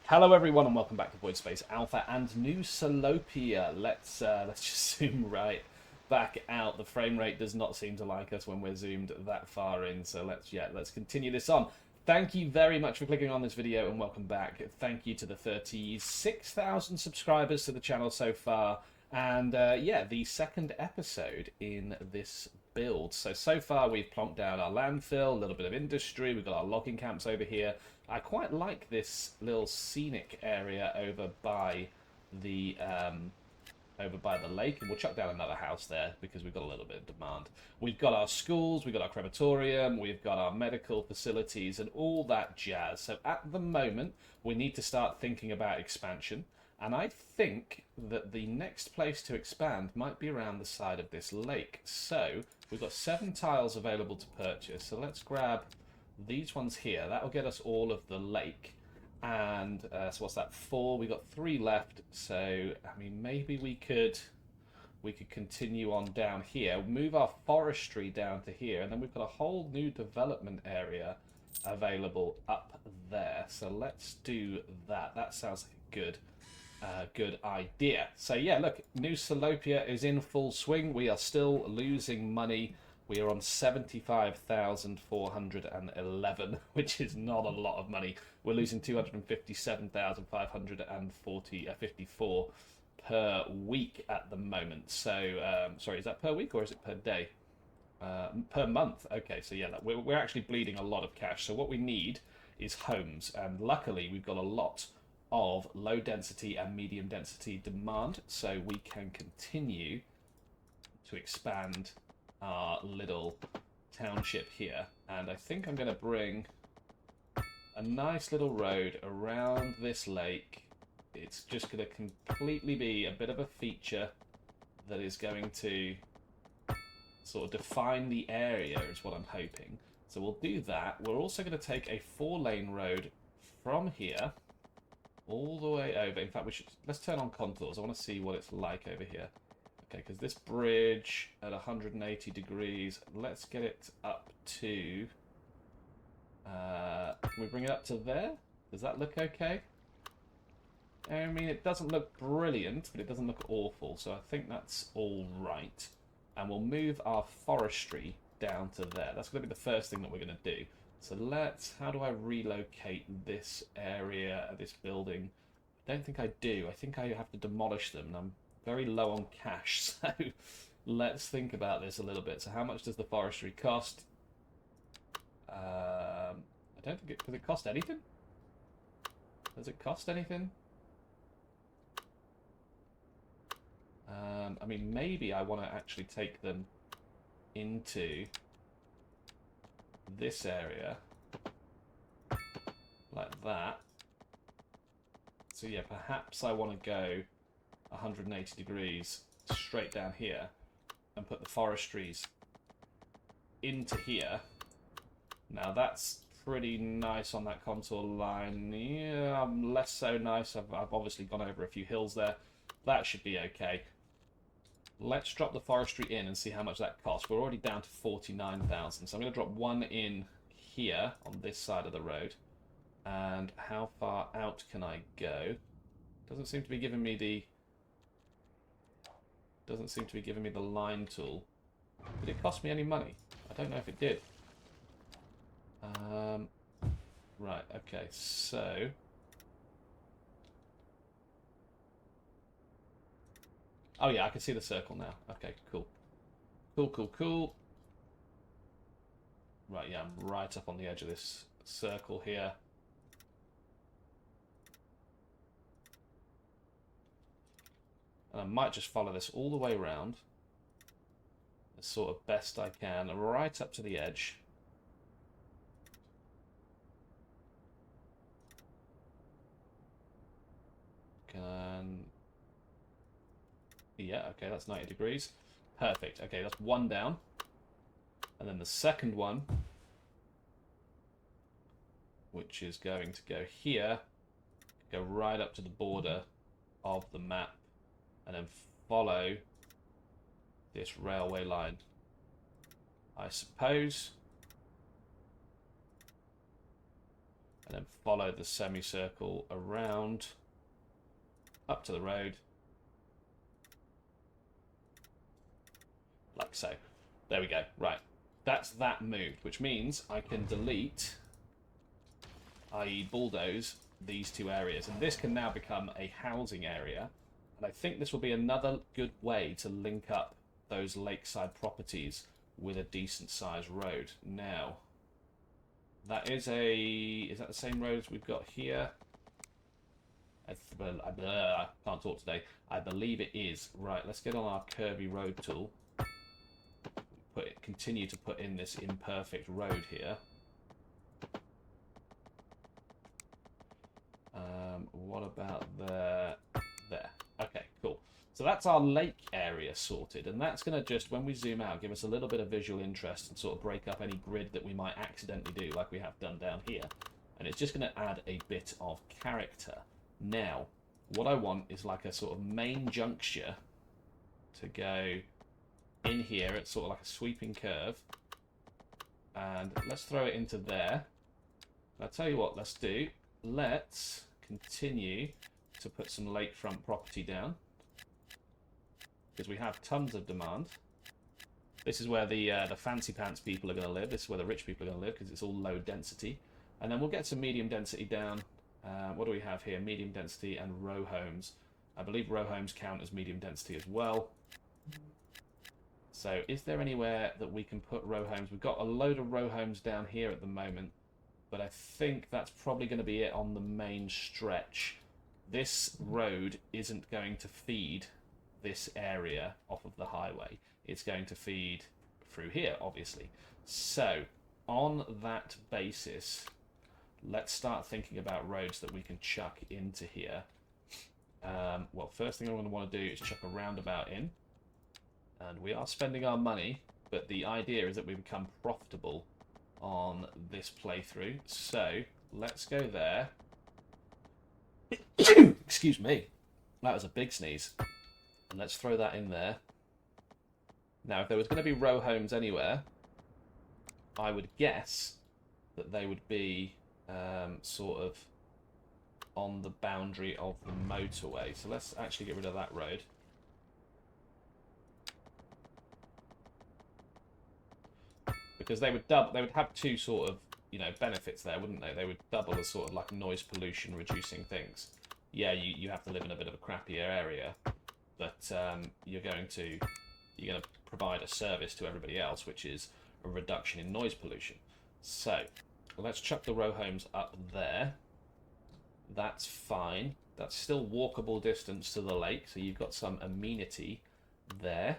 Hello everyone and welcome back to VoidSpace Alpha and New Salopia. Let's just zoom right back out. The frame rate does not seem to like us when we're zoomed that far in, so let's continue this on. Thank you very much for clicking on this video and welcome back. Thank you to the 36,000 subscribers to the channel so far, and yeah, the second episode in this build. So far we've plonked down our landfill, a little bit of industry, we've got our logging camps over here. I quite like this little scenic area over by the lake, and we'll chuck down another house there because we've got a little bit of demand. We've got our schools, we've got our crematorium, we've got our medical facilities and all that jazz. So at the moment we need to start thinking about expansion, and I think that the next place to expand might be around the side of this lake. So we've got 7 tiles available to purchase, so let's grab these ones here. That will get us all of the lake. And so what's that, 4? We got 3 left. So I mean, maybe we could continue on down here, move our forestry down to here, and then we've got a whole new development area available up there. So let's do that. That sounds like a good idea. So yeah, look, New Salopia is in full swing. We are still losing money. We are on 75,411, which is not a lot of money. We're losing 257,554 per week at the moment. So, sorry, is that per week or is it per day? Per month. Okay, so yeah, we're actually bleeding a lot of cash. So what we need is homes, and luckily we've got a lot of low density and medium density demand, so we can continue to expand our little township here. And I think I'm going to bring a nice little road around this lake. It's just going to completely be a bit of a feature that is going to sort of define the area, is what I'm hoping. So we'll do that. We're also going to take a 4-lane road from here all the way over. In fact, let's turn on contours. I want to see what it's like over here. Okay, because this bridge at 180 degrees, let's get it up to... can we bring it up to there? Does that look okay? I mean, it doesn't look brilliant, but it doesn't look awful, so I think that's all right. And we'll move our forestry down to there. That's going to be the first thing that we're going to do. So how do I relocate this area, this building? I don't think I do. I think I have to demolish them, and I'm very low on cash, so let's think about this a little bit. So how much does the forestry cost? I don't think does it cost anything? Does it cost anything? I mean, maybe I want to actually take them into this area like that. So yeah, perhaps I want to go 180 degrees straight down here and put the forestries into here. Now that's pretty nice on that contour line. Yeah, less so nice. I've obviously gone over a few hills there. That should be okay. Let's drop the forestry in and see how much that costs. We're already down to 49,000, so I'm going to drop one in here on this side of the road. And how far out can I go? Doesn't seem to be giving me the line tool. Did it cost me any money? I don't know if it did. Right, okay, so oh yeah, I can see the circle now. Okay, cool. Cool. Right, yeah, I'm right up on the edge of this circle here. And I might just follow this all the way around as sort of best I can, right up to the edge. Yeah, okay, that's 90 degrees. Perfect. Okay, that's one down. And then the second one, which is going to go here, go right up to the border of the map, and then follow this railway line. I suppose and then follow the semicircle around up to the road, like so. There we go. Right, that's that moved, which means I can delete, i.e. bulldoze, these two areas, and this can now become a housing area. And I think this will be another good way to link up those lakeside properties with a decent sized road. Now, that is that the same road as we've got here? I can't talk today. I believe it is. Right, let's get on our curvy road tool. Continue to put in this imperfect road here. What about there? Okay, cool. So that's our lake area sorted, and that's going to just, when we zoom out, give us a little bit of visual interest and sort of break up any grid that we might accidentally do, like we have done down here. And it's just going to add a bit of character. Now, what I want is like a sort of main juncture to go in here. It's sort of like a sweeping curve. And let's throw it into there. I'll tell you what, let's do. Let's continue to put some lakefront property down, because we have tons of demand. This is where the fancy pants people are going to live. This is where the rich people are going to live, because it's all low density. And then we'll get some medium density down. What do we have here? Medium density and row homes. I believe row homes count as medium density as well. So is there anywhere that we can put row homes? We've got a load of row homes down here at the moment, but I think that's probably going to be it on the main stretch. This road isn't going to feed this area off of the highway. It's going to feed through here, obviously. So on that basis, let's start thinking about roads that we can chuck into here. Well, first thing I'm going to want to do is chuck a roundabout in. And we are spending our money, but the idea is that we become profitable on this playthrough. So let's go there. Excuse me. That was a big sneeze. And let's throw that in there. Now, if there was going to be row homes anywhere, I would guess that they would be sort of on the boundary of the motorway. So let's actually get rid of that road. Because they would have two sort of, benefits there, wouldn't they? They would double as sort of like noise pollution reducing things. Yeah, you have to live in a bit of a crappier area, but you're going to provide a service to everybody else, which is a reduction in noise pollution. So let's chuck the row homes up there. That's fine. That's still walkable distance to the lake, so you've got some amenity there.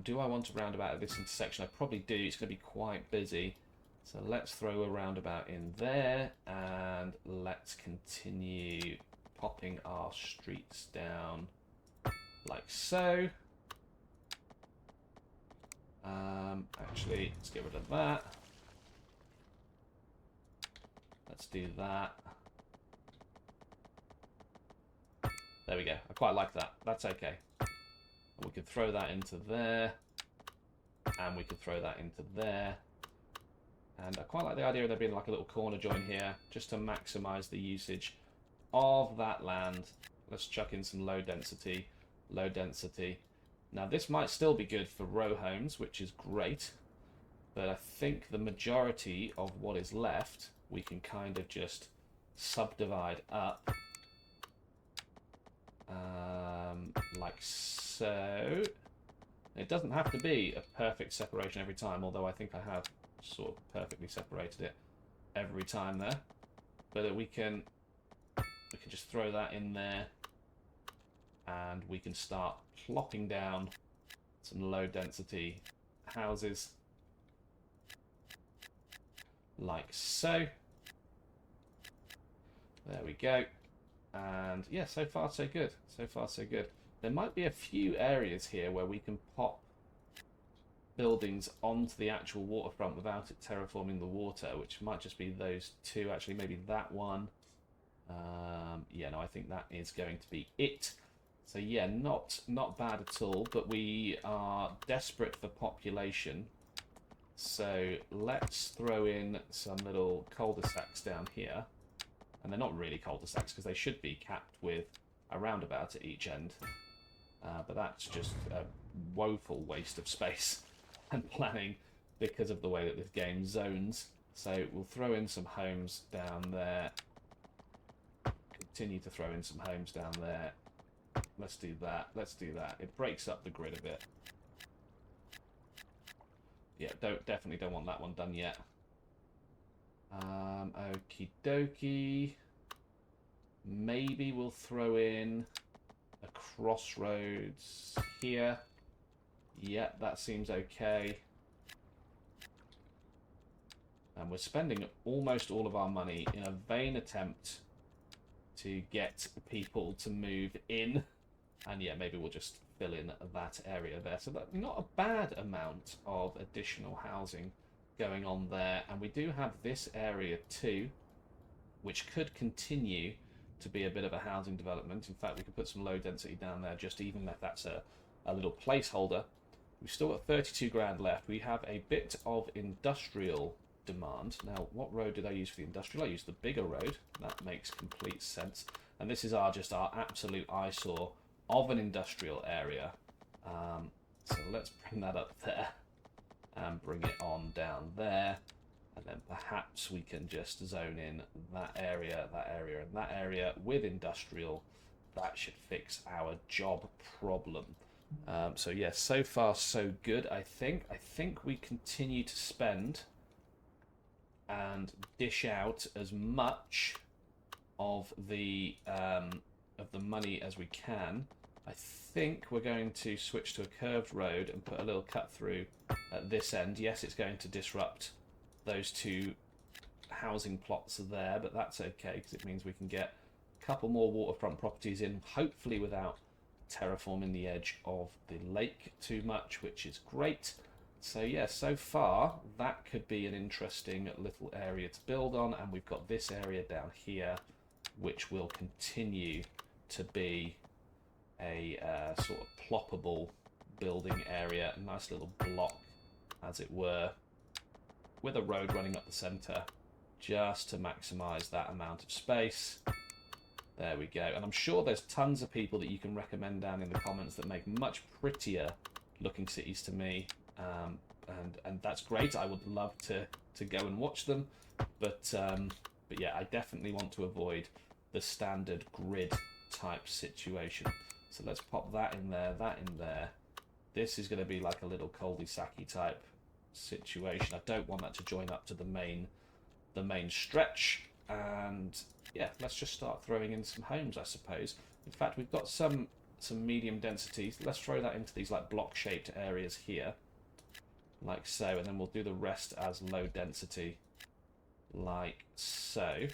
Do I want to roundabout at this intersection? I probably do. It's going to be quite busy. So let's throw a roundabout in there, and let's continue popping our streets down like so. Actually, let's get rid of that. Let's do that. There we go. I quite like that. That's okay. And we could throw that into there. And we could throw that into there. And I quite like the idea of there being like a little corner join here, just to maximise the usage of that land. Let's chuck in some low density. Low density. Now this might still be good for row homes, which is great. But I think the majority of what is left, we can kind of just subdivide up. Like so. It doesn't have to be a perfect separation every time, although I think I have sort of perfectly separated it every time there. But we can just throw that in there, and we can start plopping down some low density houses like so. There we go. And yeah, so far so good. So far so good. There might be a few areas here where we can pop buildings onto the actual waterfront without it terraforming the water, which might just be those two. Actually, maybe that one. Yeah, no, I think that is going to be it. So yeah, not bad at all, but we are desperate for population. So let's throw in some little cul-de-sacs down here. And they're not really cul-de-sacs because they should be capped with a roundabout at each end. But that's just a woeful waste of space and planning because of the way that this game zones. So we'll throw in some homes down there. Continue to throw in some homes down there. Let's do that. Let's do that. It breaks up the grid a bit. Yeah, definitely don't want that one done yet. Okie dokie. Maybe we'll throw in a crossroads here. Yeah, that seems okay. And we're spending almost all of our money in a vain attempt to get people to move in. And yeah, maybe we'll just fill in that area there. So that's not a bad amount of additional housing going on there. And we do have this area too, which could continue to be a bit of a housing development. In fact, we could put some low density down there, just even if that's a little placeholder. We've still got 32 grand left. We have a bit of industrial demand. Now, what road did I use for the industrial? I used the bigger road. That makes complete sense. And this is just our absolute eyesore of an industrial area. So let's bring that up there and bring it on down there. And then perhaps we can just zone in that area, and that area with industrial. That should fix our job problem. So yeah, so far so good. I think we continue to spend and dish out as much of the money as we can. I think we're going to switch to a curved road and put a little cut through at this end. Yes, it's going to disrupt those two housing plots there, but that's okay because it means we can get a couple more waterfront properties in, hopefully without terraforming the edge of the lake too much, which is great. So yeah, so far that could be an interesting little area to build on, and we've got this area down here which will continue to be a sort of ploppable building area, a nice little block as it were, with a road running up the centre just to maximise that amount of space. There we go. And I'm sure there's tons of people that you can recommend down in the comments that make much prettier looking cities to me. And that's great. I would love to go and watch them. But yeah, I definitely want to avoid the standard grid type situation. So let's pop that in there, that in there. This is going to be like a little cul-de-sac type situation. I don't want that to join up to the main stretch. And yeah, let's just start throwing in some homes, I suppose. In fact, we've got some medium densities. Let's throw that into these like block shaped areas here, like so, and then we'll do the rest as low density, like so.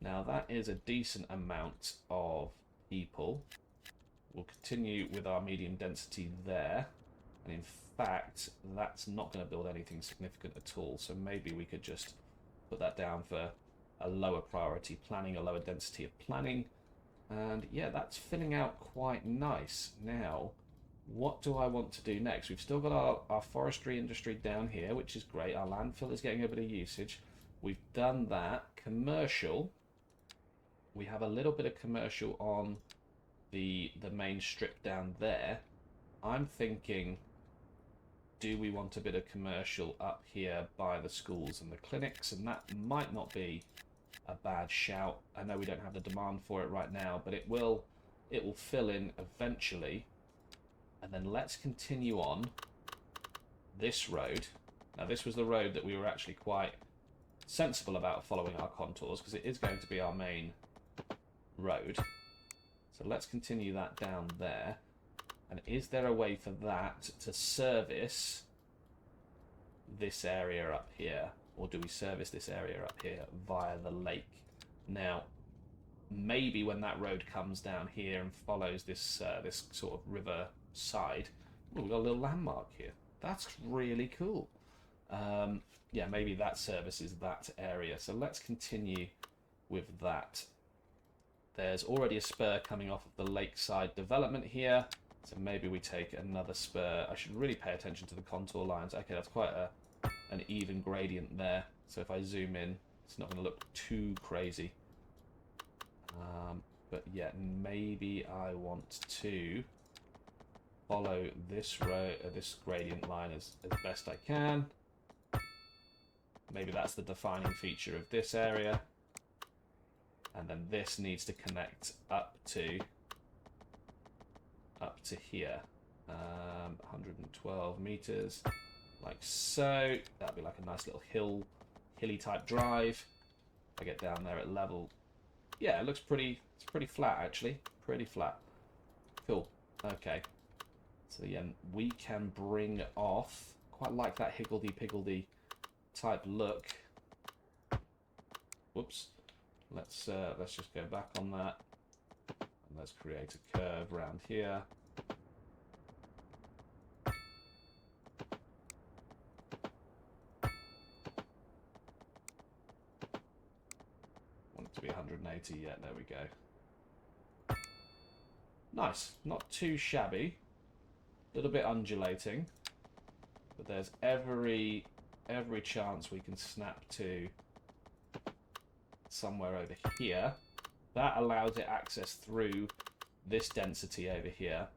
Now that is a decent amount of people. We'll continue with our medium density there, and in fact that's not going to build anything significant at all, so maybe we could just put that down for a lower priority planning, a lower density of planning. And yeah, that's filling out quite nice. Now, what do I want to do next? We've still got our forestry industry down here, which is great. Our landfill is getting a bit of usage. We've done that. Commercial. We have a little bit of commercial on the main strip down there. I'm thinking, do we want a bit of commercial up here by the schools and the clinics? And that might not be a bad shout. I know we don't have the demand for it right now, but it will fill in eventually. And then let's continue on this road. Now this was the road that we were actually quite sensible about following our contours, because it is going to be our main road. So let's continue that down there. And is there a way for that to service this area up here? Or do we service this area up here via the lake? Now, maybe when that road comes down here and follows this this sort of river side, we've got a little landmark here. That's really cool. Yeah, maybe that services that area. So let's continue with that. There's already a spur coming off of the lakeside development here. So maybe we take another spur. I should really pay attention to the contour lines. Okay, that's quite an even gradient there. So if I zoom in, it's not going to look too crazy. But yeah, maybe I want to follow this this gradient line as best I can. Maybe that's the defining feature of this area. And then this needs to connect up to here. 112 meters, like so. That'd be like a nice little hilly type drive. If I get down there at level, yeah, it looks pretty. It's pretty flat actually. Pretty flat. Cool. Okay. So yeah, we can bring off. Quite like that higgledy-piggledy type look. Whoops. Let's just go back on that, and let's create a curve around here. Want it to be 180? Yeah, there we go. Nice, not too shabby. A little bit undulating, but there's every chance we can snap to somewhere over here. That allows it access through this density over here,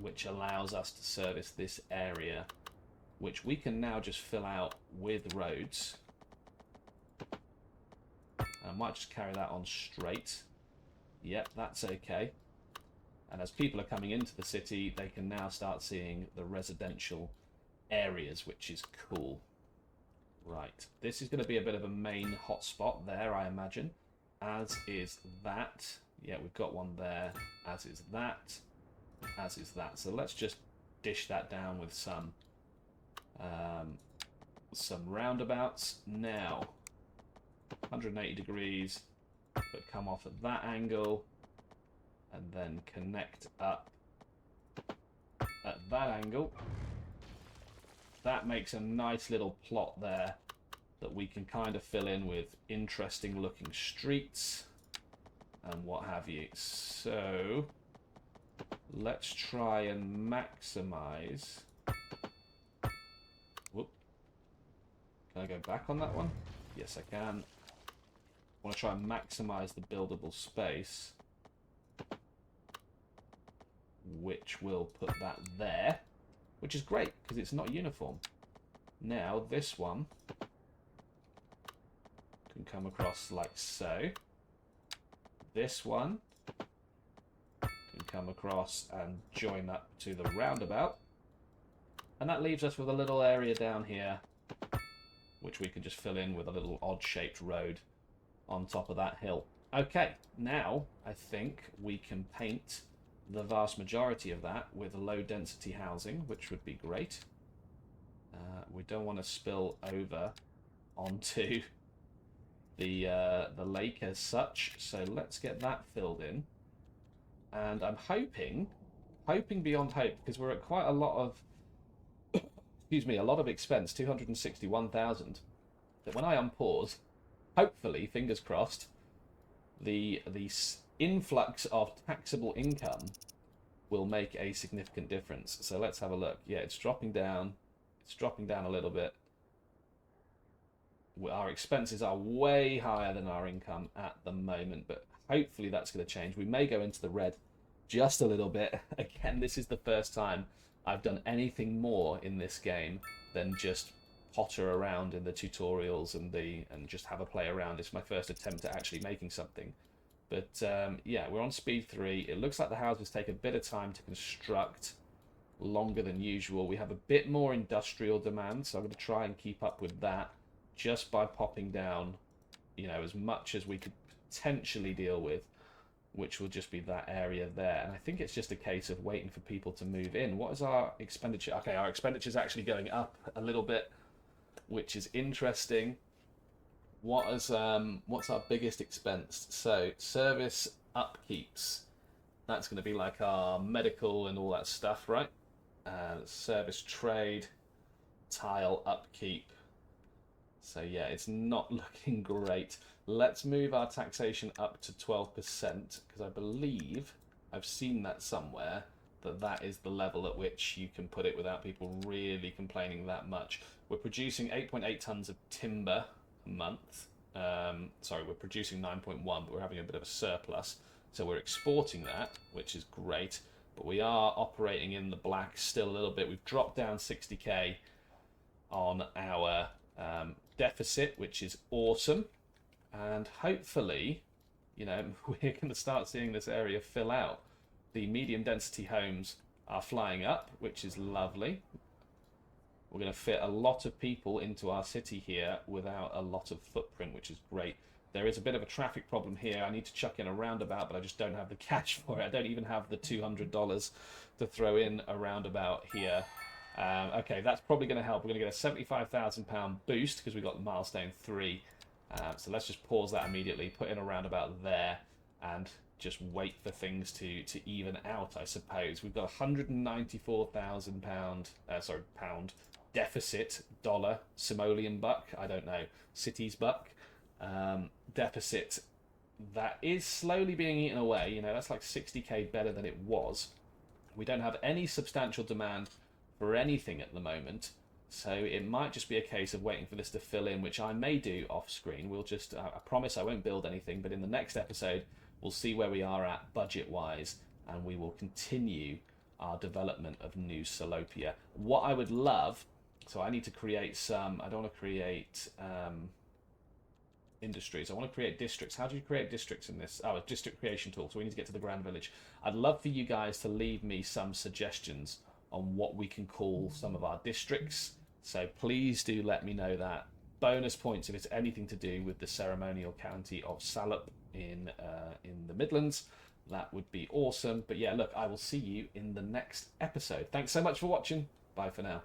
which allows us to service this area, which we can now just fill out with roads. I might just carry that on straight. Yep, that's okay. And as people are coming into the city, they can now start seeing the residential areas, which is cool. Right, this is going to be a bit of a main hotspot there, I imagine. As is that. Yeah, we've got one there. As is that. As is that. So let's just dish that down with some roundabouts. Now, 180 degrees, but come off at that angle, and then connect up at that angle. That makes a nice little plot there that we can kind of fill in with interesting looking streets and what have you. So let's try and maximize. Whoop. Can I go back on that one? Yes, I can. I want to try and maximize the buildable space, which will put that there, which is great because it's not uniform. Now this one can come across like so. This one can come across and join up to the roundabout. And that leaves us with a little area down here, which we can just fill in with a little odd-shaped road on top of that hill. Okay, now I think we can paint the vast majority of that with low-density housing, which would be great. We don't want to spill over onto the lake as such, so let's get that filled in. And I'm hoping beyond hope, because we're at quite a lot of excuse me, a lot of expense, 261,000, that when I unpause, hopefully, fingers crossed, the influx of taxable income will make a significant difference. So let's have a look. Yeah, it's dropping down. It's dropping down a little bit. Our expenses are way higher than our income at the moment, but hopefully that's going to change. We may go into the red just a little bit. Again, this is the first time I've done anything more in this game than just potter around in the tutorials and just have a play around. It's my first attempt at actually making something. But yeah, we're on speed 3. It looks like the houses take a bit of time to construct, longer than usual. We have a bit more industrial demand, so I'm going to try and keep up with that just by popping down, you know, as much as we could potentially deal with, which will just be that area there. And I think it's just a case of waiting for people to move in. What is our expenditure? Okay, our expenditure is actually going up a little bit, which is interesting. What's our biggest expense? So service upkeeps. That's going to be like our medical and all that stuff, right? Service trade, tile upkeep. So yeah, it's not looking great. Let's move our taxation up to 12%, because I believe I've seen that somewhere, that is the level at which you can put it without people really complaining that much. We're producing 8.8 tons of timber a month. Sorry, we're producing 9.1, but we're having a bit of a surplus. So we're exporting that, which is great. But we are operating in the black still a little bit. We've dropped down 60k on our deficit, which is awesome. And hopefully, you know, we're going to start seeing this area fill out. The medium density homes are flying up, which is lovely. We're going to fit a lot of people into our city here without a lot of footprint, which is great. There is a bit of a traffic problem here. I need to chuck in a roundabout, but I just don't have the cash for it. I don't even have the $200 to throw in a roundabout here. Okay, that's probably going to help. We're going to get a £75,000 boost because we got milestone 3. So let's just pause that immediately, put in a roundabout there, and just wait for things to even out, I suppose. We've got £194,000 pound deficit, dollar, simoleon buck, I don't know, cities buck, deficit that is slowly being eaten away. You know, that's like 60k better than it was. We don't have any substantial demand for anything at the moment, so it might just be a case of waiting for this to fill in, which I may do off screen. We'll just, I promise I won't build anything, but in the next episode we'll see where we are at budget wise, and we will continue our development of New Salopia. What I would love, so I need to create some, I don't want to create industries, I want to create districts. How do you create districts in this? Oh, a district creation tool, so we need to get to the Grand Village. I'd love for you guys to leave me some suggestions on what we can call some of our districts, so please do let me know that. Bonus points if it's anything to do with the ceremonial county of Salop in the Midlands. That would be awesome. But yeah, look, I will see you in the next episode. Thanks so much for watching. Bye for now.